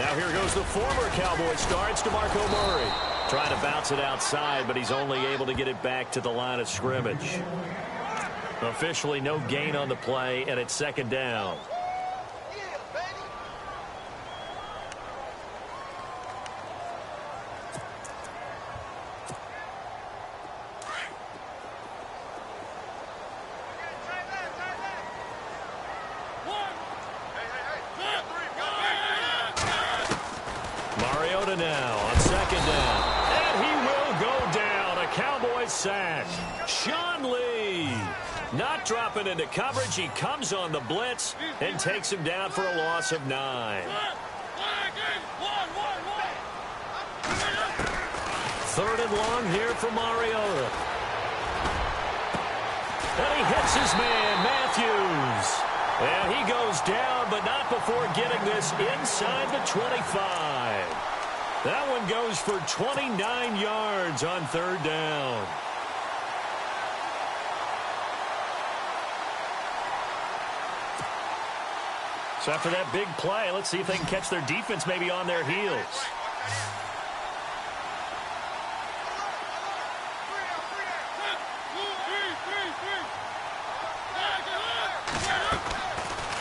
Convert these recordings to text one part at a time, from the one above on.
Now here goes the former Cowboy star. It's DeMarco Murray. Trying to bounce it outside, but he's only able to get it back to the line of scrimmage. Officially no gain on the play, and it's second down. Mariota now on second down. And he will go down. A Cowboys sack. Sean Lee not dropping into coverage. He comes on the blitz and takes him down for a loss of 9. Third and long here for Mariota. And he hits his man, Matthews. And he goes down, but not before getting this inside the 25. That one goes for 29 yards on third down. So after that big play, let's see if they can catch their defense maybe on their heels.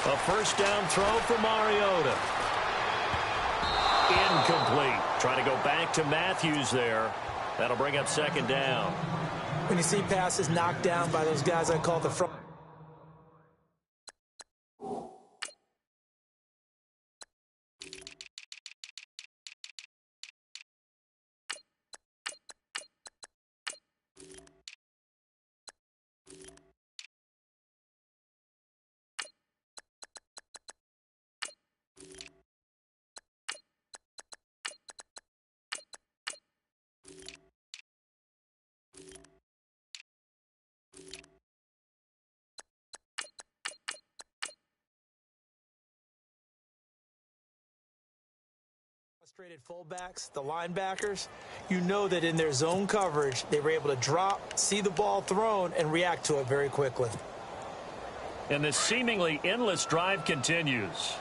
A first down throw for Mariota. Incomplete. Trying to go back to Matthews there. That'll bring up second down. When you see passes knocked down by those guys I call the front. Frustrated fullbacks, the linebackers, you know that in their zone coverage, they were able to drop, see the ball thrown, and react to it very quickly. And this seemingly endless drive continues.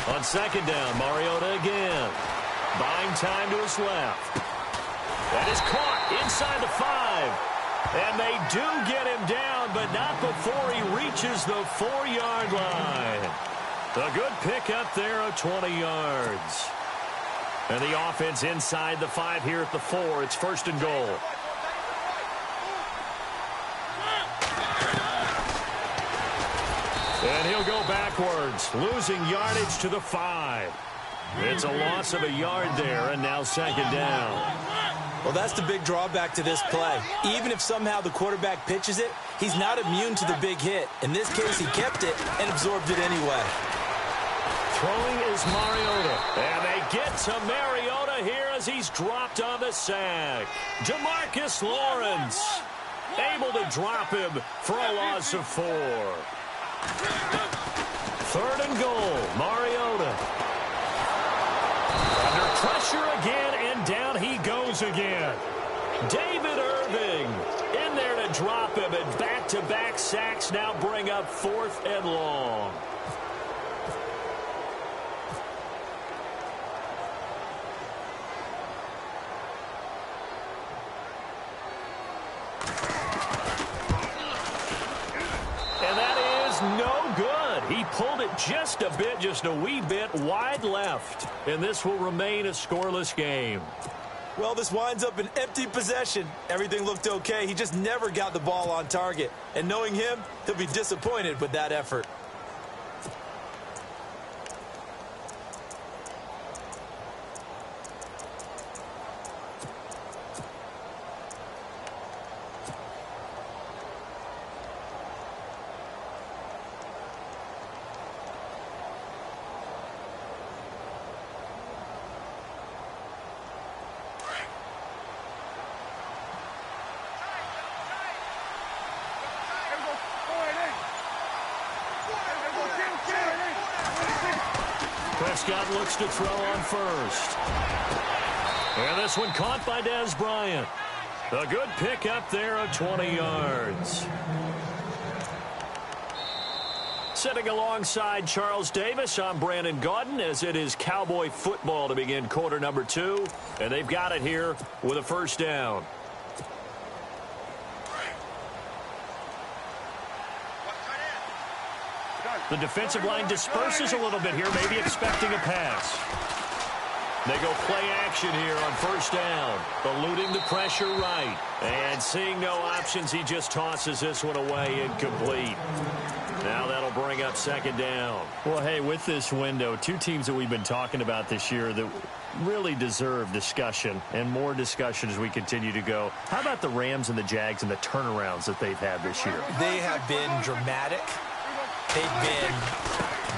On second down, Mariota again. Buying time to his left. That is caught inside the 5. And they do get him down, but not before he reaches the 4-yard line. A good pickup there of 20 yards. And the offense inside the 5 here at the 4. It's first and goal. And he'll go backwards, losing yardage to the 5. It's a loss of a yard there, and now second down. Well, that's the big drawback to this play. Even if somehow the quarterback pitches it, he's not immune to the big hit. In this case, he kept it and absorbed it anyway. Throwing is Mariota. And they get to Mariota here as he's dropped on the sack. Demarcus Lawrence able to drop him for a loss of 4. Third and goal, Mariota. Under pressure again, and down he goes again. David Irving in there to drop him, and back-to-back sacks now bring up 4th and long. And that is no good. He pulled it just a bit, just a wee bit wide left. And this will remain a scoreless game. Well, this winds up an empty possession. Everything looked okay. He just never got the ball on target. And knowing him, he'll be disappointed with that effort. Prescott looks to throw on first. And this one caught by Dez Bryant. A good pick up there of 20 yards. Sitting alongside Charles Davis, I'm Brandon Gaudin, as it is Cowboy football to begin quarter number 2. And they've got it here with a first down. The defensive line disperses a little bit here, maybe expecting a pass. They go play action here on first down. Eluding the pressure right. And seeing no options, he just tosses this one away, incomplete. Now that'll bring up second down. Well, hey, with this window, two teams that we've been talking about this year that really deserve discussion and more discussion as we continue to go. How about the Rams and the Jags and the turnarounds that they've had this year? They have been dramatic. They've been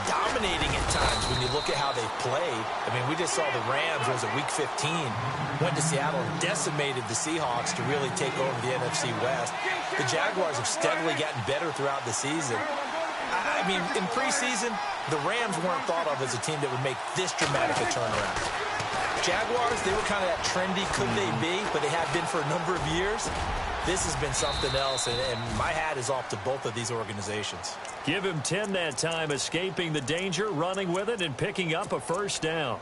dominating at times when you look at how they've played. I mean, we just saw the Rams, was it week 15, went to Seattle and decimated the Seahawks to really take over the NFC West. The Jaguars have steadily gotten better throughout the season. I mean, in preseason, the Rams weren't thought of as a team that would make this dramatic a turnaround. Jaguars, they were kind of that trendy, could they be, but they have been for a number of years. This has been something else, and my hat is off to both of these organizations. Give him 10 that time, escaping the danger, running with it, and picking up a first down.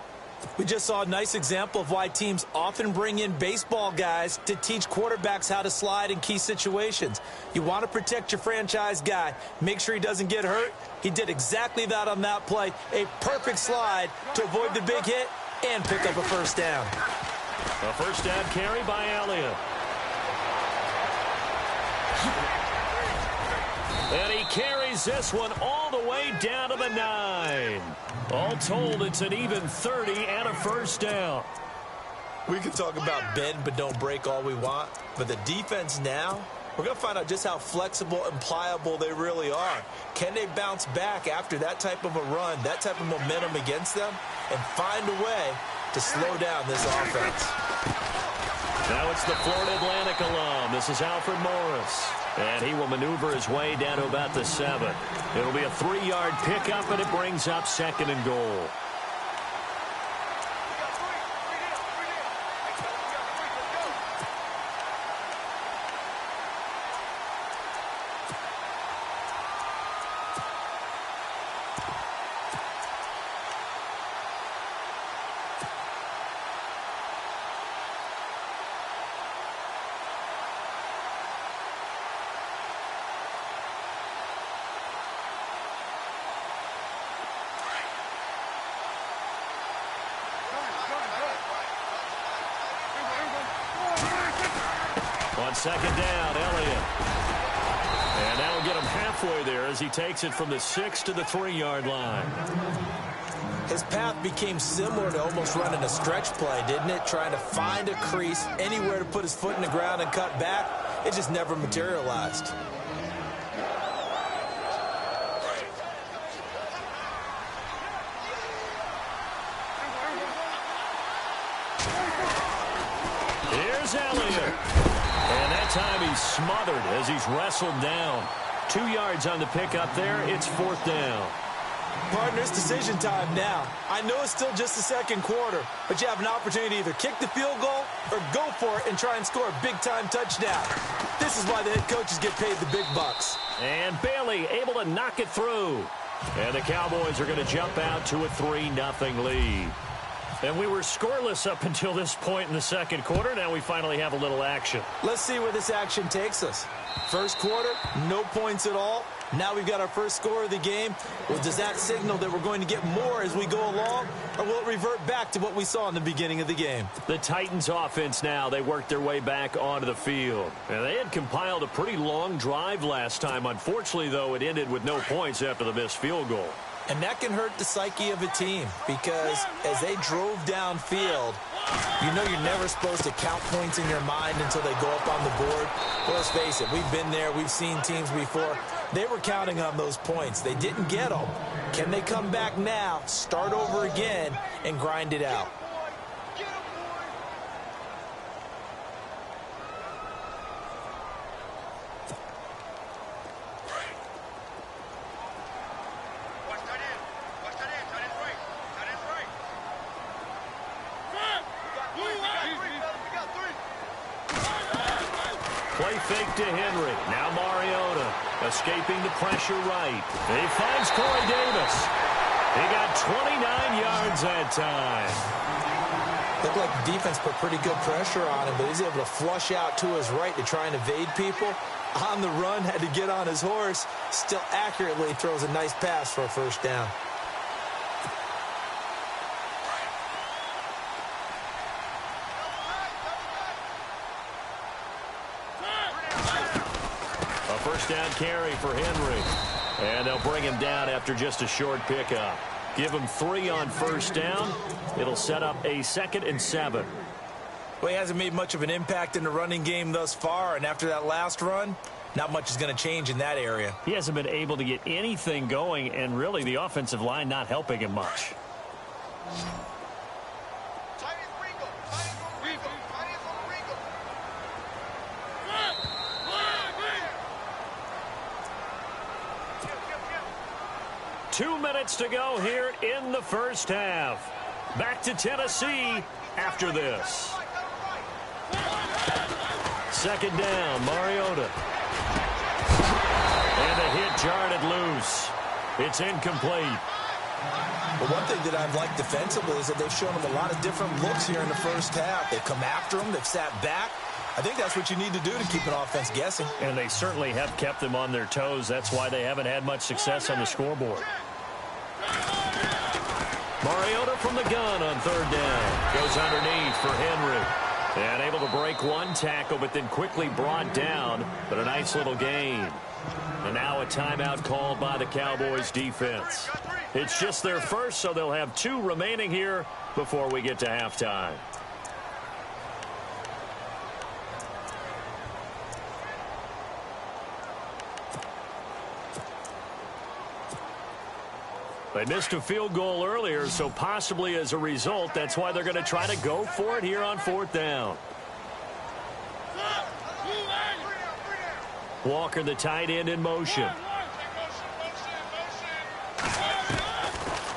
We just saw a nice example of why teams often bring in baseball guys to teach quarterbacks how to slide in key situations. You want to protect your franchise guy. Make sure he doesn't get hurt. He did exactly that on that play. A perfect slide to avoid the big hit and pick up a first down. A first down carry by Elliott. And he carries this one all the way down to the 9. All told, it's an even 30 and a first down. We can talk about bend but don't break all we want, but the defense now, we're going to find out just how flexible and pliable they really are. Can they bounce back after that type of a run, that type of momentum against them, and find a way to slow down this offense? Now it's the Florida Atlantic alum. This is Alfred Morris. And he will maneuver his way down to about the 7. It'll be a 3-yard pickup, and it brings up second and goal. On second down, Elliott. And that'll get him halfway there as he takes it from the 6 to the 3-yard line. His path became similar to almost running a stretch play, didn't it? Trying to find a crease, anywhere to put his foot in the ground and cut back. It just never materialized. Here's Elliott. And that time he's smothered as he's wrestled down. 2 yards on the pickup there. It's fourth down. Partners, decision time now. I know it's still just the second quarter, but you have an opportunity to either kick the field goal or go for it and try and score a big-time touchdown. This is why the head coaches get paid the big bucks. And Bailey able to knock it through. And the Cowboys are going to jump out to a 3-0 lead. And we were scoreless up until this point in the second quarter. Now we finally have a little action. Let's see where this action takes us. First quarter, no points at all. Now we've got our first score of the game. Well, does that signal that we're going to get more as we go along, or will it revert back to what we saw in the beginning of the game? The Titans offense now, they worked their way back onto the field. And they had compiled a pretty long drive last time. Unfortunately, though, it ended with no points after the missed field goal. And that can hurt the psyche of a team because as they drove downfield, you know you're never supposed to count points in your mind until they go up on the board. Well, let's face it, we've been there. We've seen teams before. They were counting on those points. They didn't get them. Can they come back now, start over again, and grind it out? play fake to Henry. Now Mariota escaping the pressure right. He finds Corey Davis. He got 29 yards that time. Looked like the defense put pretty good pressure on him, but he's able to flush out to his right to try and evade people. On the run, had to get on his horse. Still accurately throws a nice pass for a first down. A first down carry for Henry. And they'll bring him down after just a short pickup. Give him 3 on first down. It'll set up a 2nd and 7. Well, he hasn't made much of an impact in the running game thus far, and after that last run, not much is going to change in that area. He hasn't been able to get anything going, and really the offensive line not helping him much. Two minutes to go here in the first half. Back to Tennessee after this. Second down, Mariota. And a hit jarred loose. It's incomplete. But one thing that I've liked defensively is that they've shown him a lot of different looks here in the first half. They've come after him. They've sat back. I think that's what you need to do to keep an offense guessing. And they certainly have kept them on their toes. That's why they haven't had much success on the scoreboard. Mariota from the gun on third down. Goes underneath for Henry. And able to break one tackle, but then quickly brought down. But a nice little gain. And now a timeout called by the Cowboys defense. It's just their first, so they'll have 2 remaining here before we get to halftime. They missed a field goal earlier, so possibly as a result, that's why they're going to try to go for it here on fourth down. Walker, the tight end, in motion.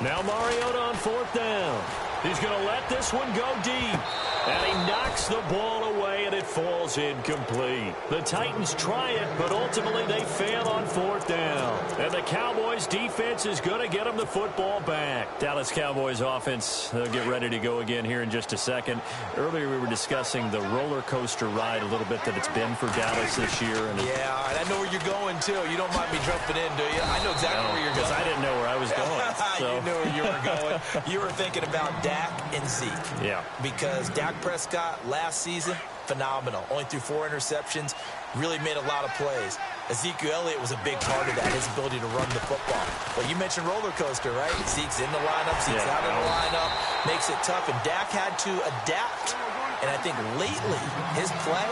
Now Mariota on fourth down. He's going to let this one go deep. And he knocks the ball away, and it falls incomplete. The Titans try it, but ultimately they fail on fourth down. And the Cowboys defense is going to get them the football back. Dallas Cowboys offense, they'll get ready to go again here in just a second. Earlier we were discussing the roller coaster ride a little bit that it's been for Dallas this year. And yeah, all right, I know where you're going, too. You don't mind me jumping in, do you? I know exactly where you're going. Because I didn't know where I was going. So. You knew where you were going. You were thinking about Dak and Zeke. Yeah. Because Dak Prescott last season, phenomenal. Only threw 4 interceptions, really made a lot of plays. Ezekiel Elliott was a big part of that, his ability to run the football. But you mentioned roller coaster, right? Zeke's in the lineup, Zeke's out of the lineup, makes it tough. And Dak had to adapt. And I think lately, his play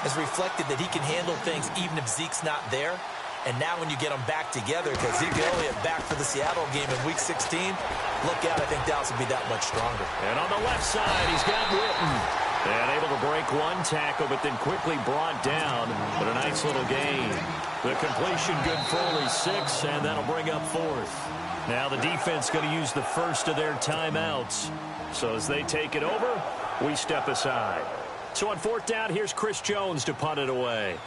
has reflected that he can handle things even if Zeke's not there. And now when you get them back together, because Ezekiel Elliott back for the Seattle game in Week 16, look out, I think Dallas will be that much stronger. And on the left side, he's got Witten. And able to break one tackle, but then quickly brought down. But a nice little gain. The completion good for only 6, and that'll bring up 4th. Now the defense going to use the first of their timeouts. So as they take it over, we step aside. So on fourth down, here's Chris Jones to punt it away.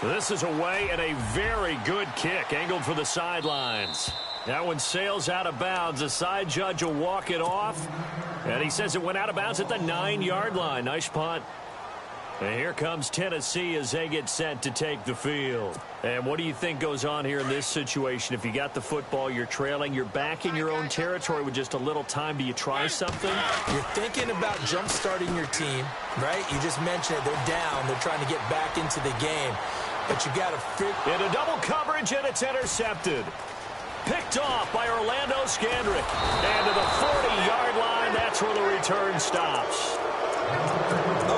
This is away and a very good kick, angled for the sidelines. That one sails out of bounds. The side judge will walk it off. And he says it went out of bounds at the 9-yard line. Nice punt. And here comes Tennessee as they get set to take the field. And what do you think goes on here in this situation? If you got the football, you're trailing, you're back in your own territory with just a little time. Do you try something? You're thinking about jump-starting your team, right? You just mentioned it. They're down. They're trying to get back into the game. But you got to fit. Into double coverage, and it's intercepted. Picked off by Orlando Scandrick. And to the 40-yard line, that's where the return stops.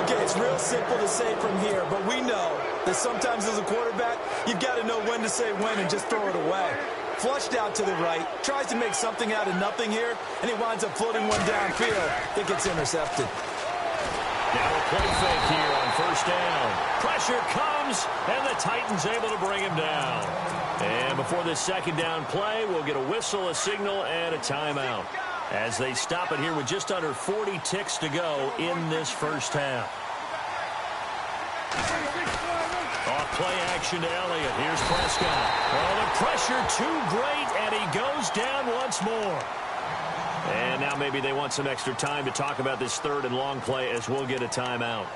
Okay, it's real simple to say from here, but we know that sometimes as a quarterback, you've got to know when to say when and just throw it away. Flushed out to the right, tries to make something out of nothing here, and he winds up floating one downfield that gets intercepted. Now a play fake here on first down. Pressure comes, and the Titans able to bring him down. And before this second down play, we'll get a whistle, a signal, and a timeout. as they stop it here with just under 40 ticks to go in this first half. Off play action to Elliott. Here's Prescott. Oh, the pressure too great, and he goes down once more. And now maybe they want some extra time to talk about this third and long play as we'll get a timeout.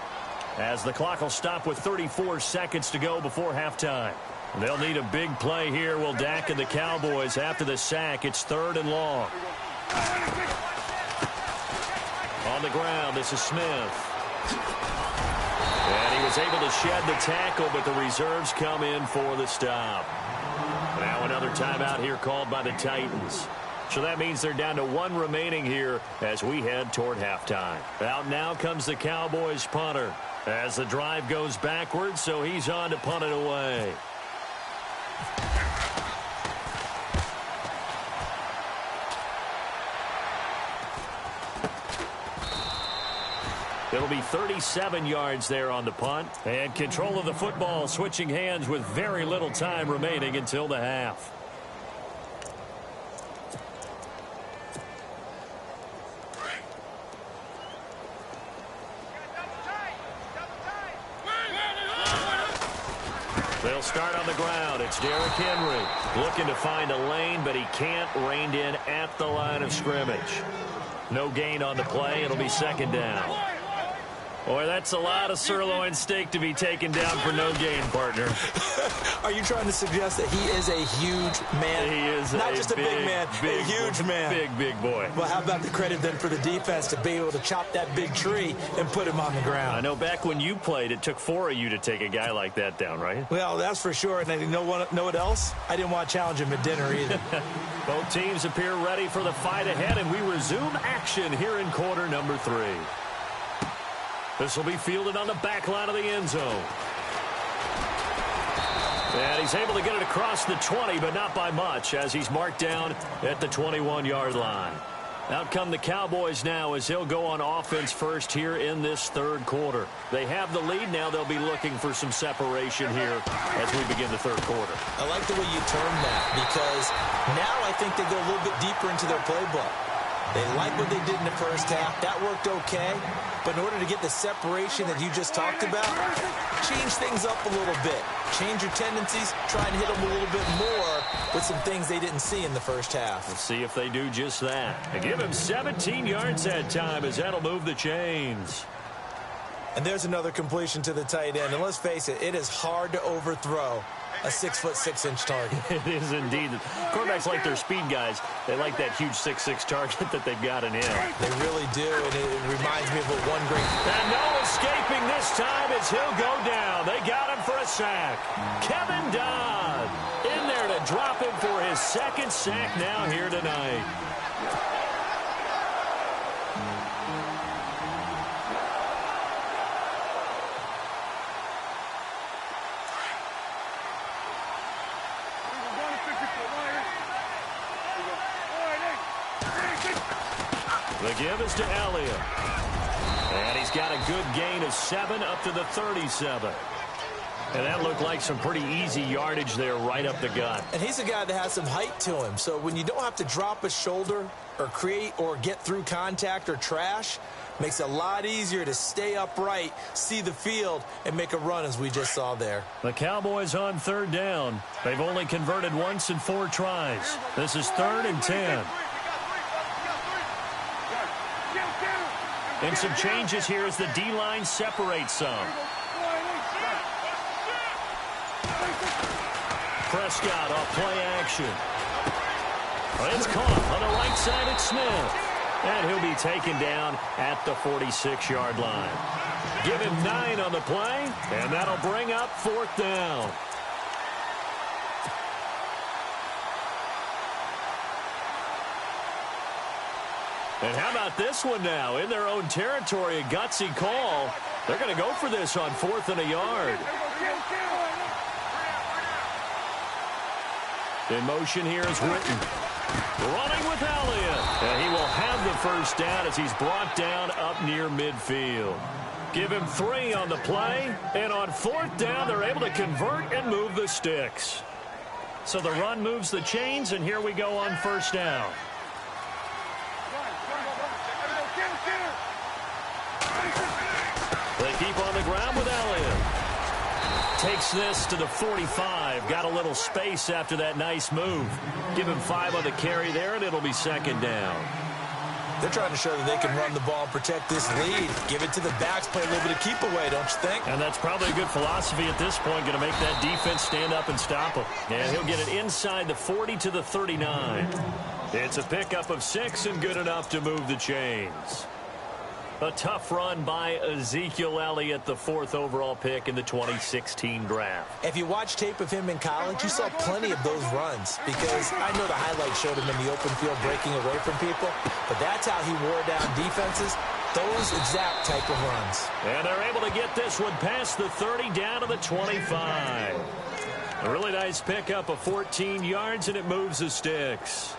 As the clock will stop with 34 seconds to go before halftime. They'll need a big play here. Will Dak and the Cowboys after the sack. It's third and long. On the ground, this is Smith. And he was able to shed the tackle, but the reserves come in for the stop. Now another timeout here called by the Titans. So that means they're down to one remaining here as we head toward halftime. Out now comes the Cowboys punter as the drive goes backwards, so he's on to punt it away. It'll be 37 yards there on the punt. And control of the football switching hands with very little time remaining until the half. They'll start on the ground. It's Derrick Henry looking to find a lane, but he can't. Reined in at the line of scrimmage. No gain on the play. It'll be second down. Boy, that's a lot of sirloin steak to be taken down for no gain, partner. Are you trying to suggest that he is a huge man? He is not just a big man, a huge man. Big boy. Well, how about the credit then for the defense to be able to chop that big tree and put him on the ground? I know back when you played, it took 4 of you to take a guy like that down, right? Well, that's for sure. And you know what else? I didn't want to challenge him at dinner either. Both teams appear ready for the fight ahead, and we resume action here in quarter number 3. This will be fielded on the back line of the end zone. And he's able to get it across the 20, but not by much, as he's marked down at the 21-yard line. Out come the Cowboys now as he'll go on offense first here in this third quarter. They have the lead now. They'll be looking for some separation here as we begin the third quarter. I like the way you termed that, because now I think they go a little bit deeper into their playbook. They like what they did in the first half. That worked okay. But in order to get the separation that you just talked about, change things up a little bit. Change your tendencies. Try and hit them a little bit more with some things they didn't see in the first half. We'll see if they do just that. And give him 17 yards that time as that'll move the chains. And there's another completion to the tight end. And let's face it, it is hard to overthrow a 6'6" target. It is indeed. Quarterbacks like their speed guys. They like that huge 6'6" target that they've got in him. They really do, and it reminds me of what one great... And no escaping this time as he'll go down. They got him for a sack. Kevin Dodd in there to drop him for his second sack now here tonight. The give is to Elliott. And he's got a good gain of 7 up to the 37. And that looked like some pretty easy yardage there right up the gut. And he's a guy that has some height to him. So when you don't have to drop a shoulder or create or get through contact or trash, makes it a lot easier to stay upright, see the field, and make a run as we just saw there. The Cowboys on third down. They've only converted once in 4 tries. This is 3rd and 10. And some changes here as the D-line separates some. Prescott off play action. It's caught on the right side at Smith. And he'll be taken down at the 46-yard line. Give him 9 on the play, and that'll bring up 4th down. And how about this one now? In their own territory, a gutsy call. They're going to go for this on 4th and a yard. In motion here is Witten. Running with Elliott. And he will have the first down as he's brought down up near midfield. Give him 3 on the play. And on 4th down, they're able to convert and move the sticks. So the run moves the chains, and here we go on 1st down. keep on the ground with Elliott. Takes this to the 45. Got a little space after that nice move. Give him 5 on the carry there, and it'll be second down. They're trying to show that they can run the ball and protect this lead. Give it to the backs, play a little bit of keep away, don't you think? And that's probably a good philosophy at this point, going to make that defense stand up and stop him. And he'll get it inside the 40 to the 39. It's a pickup of 6 and good enough to move the chains. A tough run by Ezekiel Elliott, the 4th overall pick in the 2016 draft. If you watch tape of him in college, you saw plenty of those runs because I know the highlights showed him in the open field breaking away from people, but that's how he wore down defenses, those exact type of runs. And they're able to get this one past the 30 down to the 25. A really nice pickup of 14 yards, and it moves the sticks.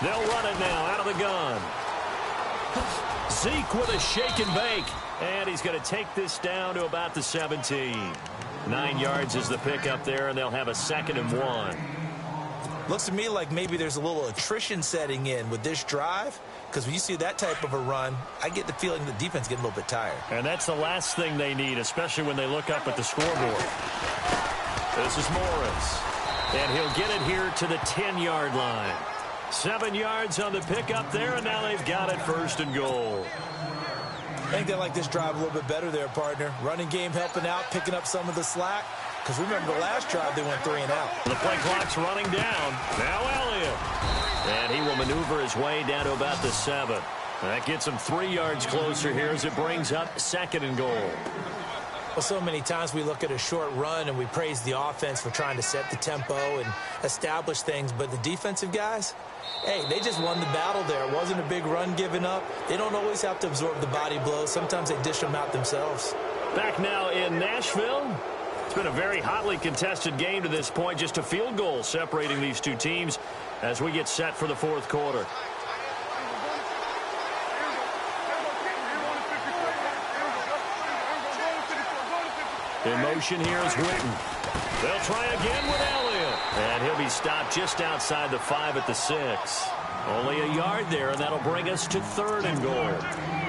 They'll run it now out of the gun. Zeke with a shake and bake. And he's going to take this down to about the 17. 9 yards is the pickup there, and they'll have a 2nd and 1. Looks to me like maybe there's a little attrition setting in with this drive, because when you see that type of a run, I get the feeling the defense getting a little bit tired. And that's the last thing they need, especially when they look up at the scoreboard. This is Morris. And he'll get it here to the 10-yard line. 7 yards on the pickup there, and now they've got it 1st and goal. I think they like this drive a little bit better there, partner. Running game helping out, picking up some of the slack. Because remember the last drive, they went 3 and out. The play clock's running down. Now Elliott. And he will maneuver his way down to about the 7. That gets him 3 yards closer here as it brings up 2nd and goal. Well, so many times we look at a short run and we praise the offense for trying to set the tempo and establish things. But the defensive guys, hey, they just won the battle there. It wasn't a big run given up. They don't always have to absorb the body blows. Sometimes they dish them out themselves. Back now in Nashville. It's been a very hotly contested game to this point. Just a field goal separating these two teams as we get set for the 4th quarter. In motion here is Witten. They'll try again with Elliott. And he'll be stopped just outside the 5 at the 6. Only a yard there, and that'll bring us to 3rd and goal.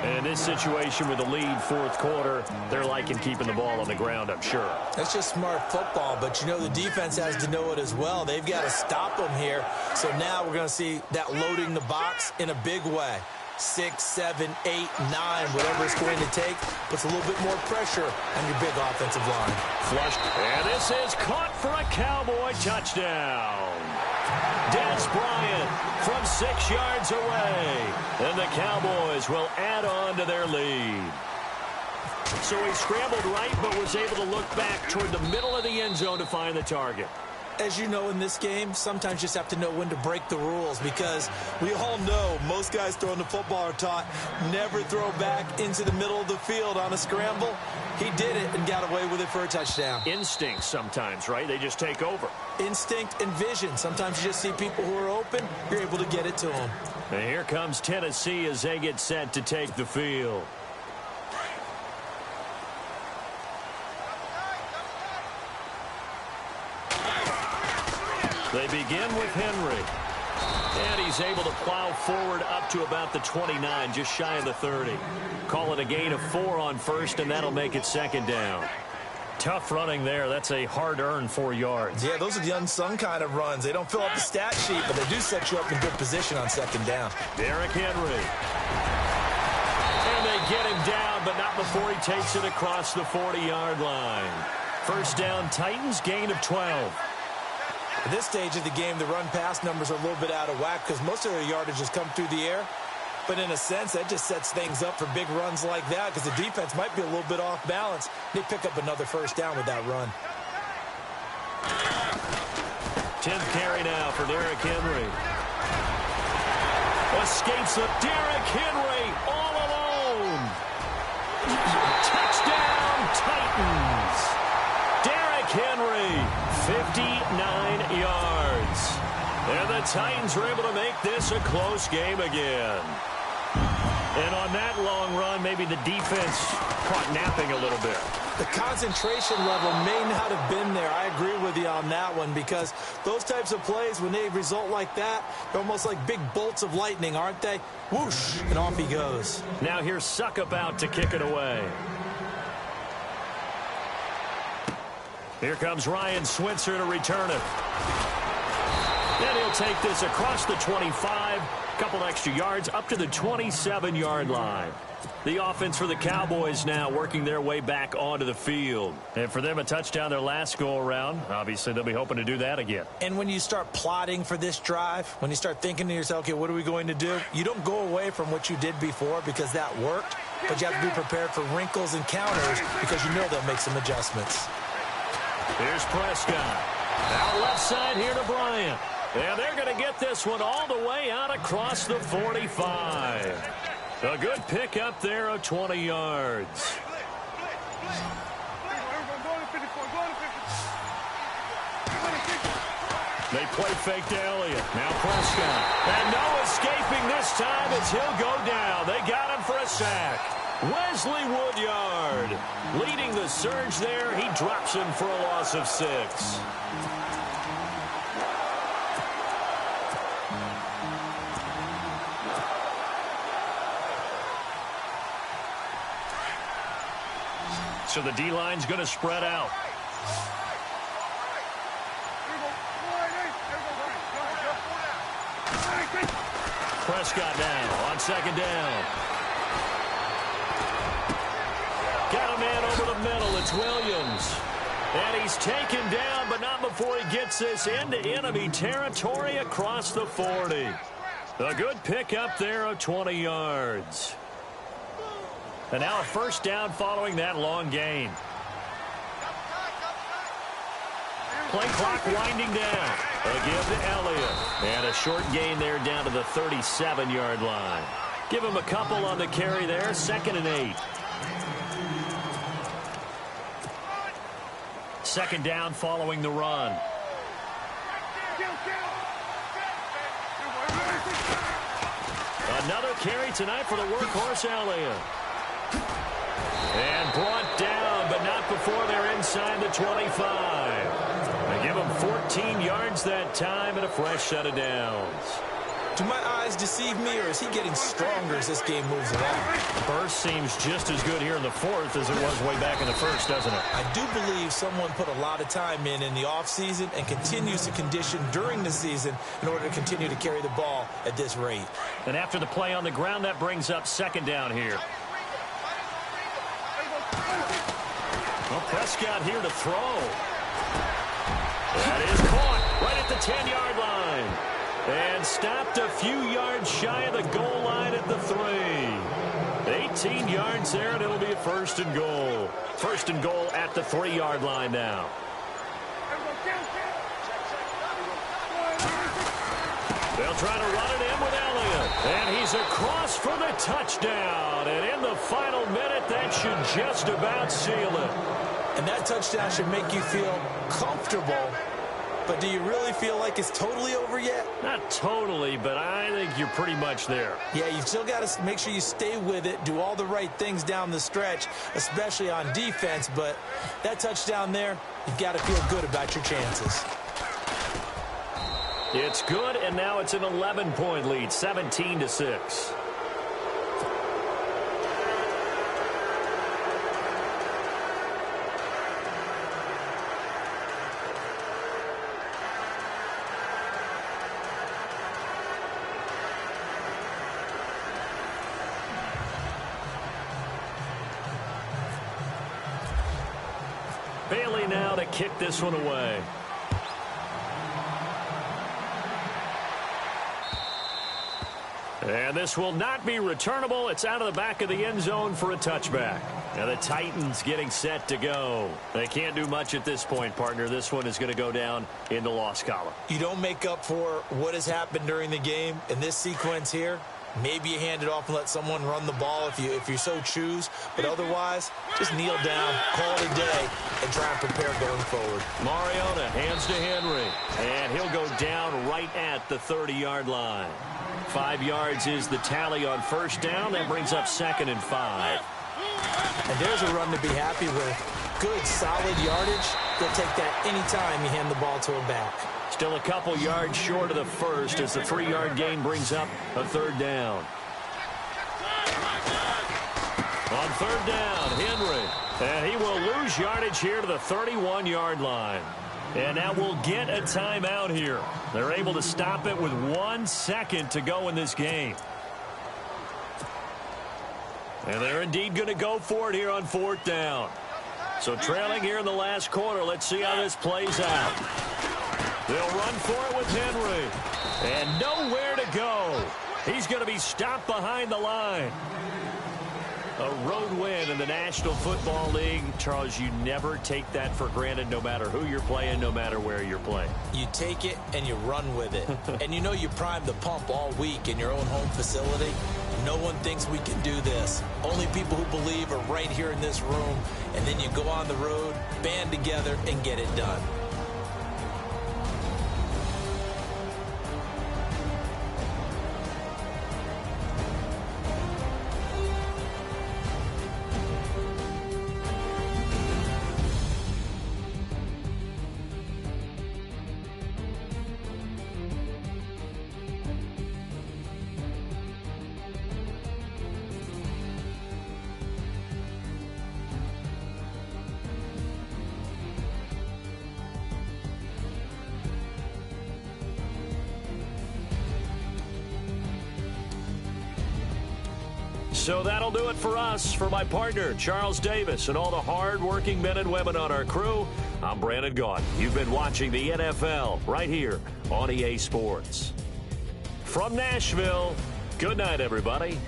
And in this situation with the lead 4th quarter, they're liking keeping the ball on the ground, I'm sure. That's just smart football, but you know the defense has to know it as well. They've got to stop them here. So now we're going to see that loading the box in a big way. 6, 7, 8, 9, whatever it's going to take, puts a little bit more pressure on your big offensive line. Flushed. And this is caught for a Cowboy touchdown. Des Bryant from 6 yards away. And the Cowboys will add on to their lead. So he scrambled right, but was able to look back toward the middle of the end zone to find the target. As you know in this game, sometimes you just have to know when to break the rules because we all know most guys throwing the football are taught never throw back into the middle of the field on a scramble. He did it and got away with it for a touchdown. Instinct sometimes, right? They just take over. Instinct and vision. Sometimes you just see people who are open, you're able to get it to them. And here comes Tennessee as they get set to take the field. They begin with Henry. And he's able to plow forward up to about the 29, just shy of the 30. Call it a gain of 4 on 1st, and that'll make it 2nd down. Tough running there. That's a hard-earned 4 yards. Yeah, those are the unsung kind of runs. They don't fill up the stat sheet, but they do set you up in good position on 2nd down. Derrick Henry. And they get him down, but not before he takes it across the 40-yard line. 1st down, Titans, gain of 12. At this stage of the game, the run-pass numbers are a little bit out of whack because most of their yardage has come through the air. But in a sense, that just sets things up for big runs like that because the defense might be a little bit off balance. They pick up another 1st down with that run. 10th carry now for Derrick Henry. Escapes of Derrick Henry all alone. Touchdown, Titans. Derrick Henry, 59 yards. And the Titans are able to make this a close game again. And on that long run, maybe the defense caught napping a little bit. The concentration level may not have been there. I agree with you on that one, because those types of plays, when they result like that, they're almost like big bolts of lightning, aren't they? Whoosh, and off he goes. Now here's Suckup out to kick it away. Here comes Ryan Switzer to return it. And he'll take this across the 25, a couple extra yards up to the 27-yard line. The offense for the Cowboys now working their way back onto the field. And for them, a touchdown their last go-around. Obviously, they'll be hoping to do that again. And when you start plotting for this drive, when you start thinking to yourself, okay, what are we going to do? You don't go away from what you did before because that worked, but you have to be prepared for wrinkles and counters because you know they'll make some adjustments. Here's Prescott. Out left side here to Bryant. And they're going to get this one all the way out across the 45. A good pick up there of 20 yards. They play fake to Elliott. Now Prescott. And no escaping this time as he'll go down. They got him for a sack. Wesley Woodyard leading the surge there. He drops him for a loss of 6. So the D-line's going to spread out. Prescott now on second down. Got a man over the middle. It's Williams. And he's taken down, but not before he gets this into enemy territory across the 40. A good pick up there of 20 yards. And now a first down following that long gain. Play clock winding down. A give to Elliott. And a short gain there down to the 37-yard line. Give him a couple on the carry there. 2nd and 8. Second down following the run. Another carry tonight for the workhorse Elliott. And brought down, but not before they're inside the 25. They give him 14 yards that time and a fresh set of downs. Do my eyes deceive me, or is he getting stronger as this game moves along? Burst seems just as good here in the 4th as it was way back in the 1st, doesn't it? I do believe someone put a lot of time in the offseason and continues to condition during the season in order to continue to carry the ball at this rate. And after the play on the ground, that brings up second down here. Well, Prescott here to throw. That is caught right at the 10-yard line. And stopped a few yards shy of the goal line at the 3. 18 yards there, and it'll be a 1st and goal. 1st and goal at the 3-yard line now. They'll try to run it in with Elliott. And he's across for the touchdown. And in the final minute, that should just about seal it. And that touchdown should make you feel comfortable. But do you really feel like it's totally over yet? Not totally, but I think you're pretty much there. Yeah, you've still got to make sure you stay with it, do all the right things down the stretch, especially on defense. But that touchdown there, you've got to feel good about your chances. It's good, and now it's an 11-point lead, 17-6. Bailey now to kick this one away. And this will not be returnable. It's out of the back of the end zone for a touchback. Now the Titans getting set to go. They can't do much at this point, partner. This one is going to go down in the loss column. You don't make up for what has happened during the game in this sequence here. Maybe you hand it off and let someone run the ball if you so choose. But otherwise, just kneel down, call it a day, and try and prepare going forward. Mariota hands to Henry, and he'll go down right at the 30-yard line. 5 yards is the tally on first down. That brings up 2nd and 5. And there's a run to be happy with. Good, solid yardage. They'll take that anytime you hand the ball to a back. Still a couple yards short of the first as the 3-yard gain brings up a 3rd down. On 3rd down, Henry. And he will lose yardage here to the 31-yard line. And now we'll get a timeout here. They're able to stop it with 1 second to go in this game. And they're indeed going to go for it here on 4th down. So trailing here in the last quarter, let's see how this plays out. They'll run for it with Henry. And nowhere to go. He's going to be stopped behind the line. A road win in the National Football League. Charles, you never take that for granted no matter who you're playing, no matter where you're playing. You take it and you run with it. And you know you primed the pump all week in your own home facility. No one thinks we can do this. Only people who believe are right here in this room. And then you go on the road, band together, and get it done. So that'll do it for us. For my partner, Charles Davis, and all the hard-working men and women on our crew, I'm Brandon Gaudin. You've been watching the NFL right here on EA Sports. From Nashville, good night, everybody.